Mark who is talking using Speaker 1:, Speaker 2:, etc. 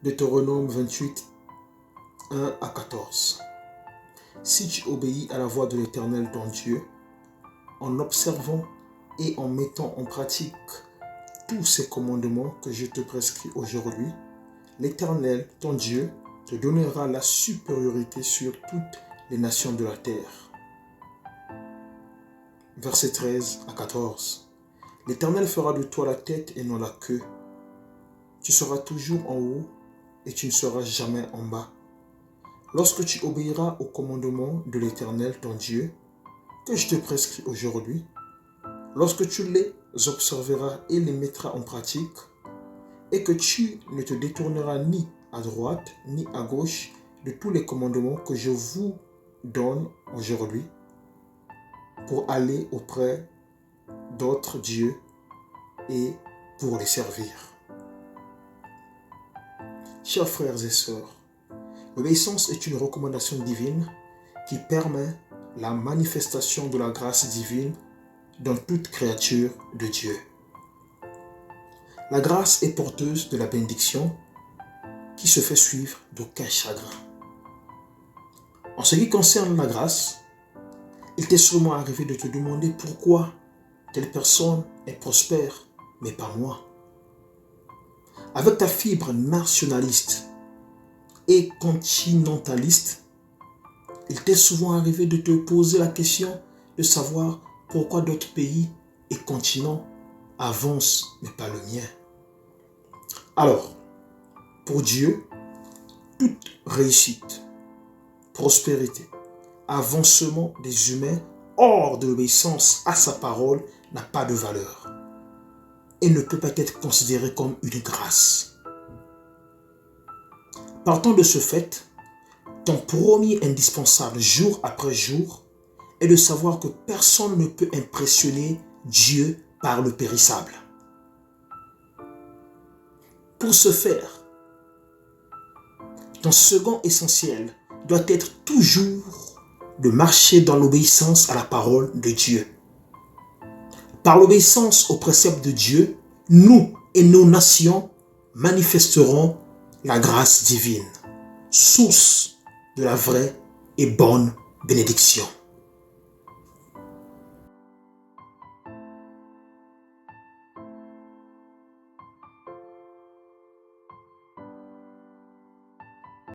Speaker 1: Deutéronome 28, 1 à 14. Si tu obéis à la voix de l'Éternel ton Dieu, en observant et en mettant en pratique tous ces commandements que je te prescris aujourd'hui, l'Éternel ton Dieu te donnera la supériorité sur toutes les nations de la terre. Versets 13 à 14. L'Éternel fera de toi la tête et non la queue. Tu seras toujours en haut et tu ne seras jamais en bas. Lorsque tu obéiras aux commandements de l'Éternel ton Dieu, que je te prescris aujourd'hui, lorsque tu les observeras et les mettras en pratique, et que tu ne te détourneras ni à droite ni à gauche de tous les commandements que je vous donne aujourd'hui, pour aller auprès d'autres dieux et pour les servir. Chers frères et sœurs, l'obéissance est une recommandation divine qui permet la manifestation de la grâce divine dans toute créature de Dieu. La grâce est porteuse de la bénédiction qui se fait suivre d'aucun chagrin. En ce qui concerne la grâce, il t'est sûrement arrivé de te demander pourquoi telle personne est prospère, mais pas moi. Avec ta fibre nationaliste et continentaliste, il t'est souvent arrivé de te poser la question de savoir pourquoi d'autres pays et continents avancent, mais pas le mien. Alors, pour Dieu, toute réussite, prospérité, avancement des humains hors de l'obéissance à sa parole n'a pas de valeur et ne peut pas être considéré comme une grâce. Partant de ce fait, ton premier indispensable jour après jour est de savoir que personne ne peut impressionner Dieu par le périssable. Pour ce faire, ton second essentiel doit être toujours de marcher dans l'obéissance à la parole de Dieu. Par l'obéissance aux préceptes de Dieu, nous et nos nations manifesterons la grâce divine, source de la vraie et bonne bénédiction.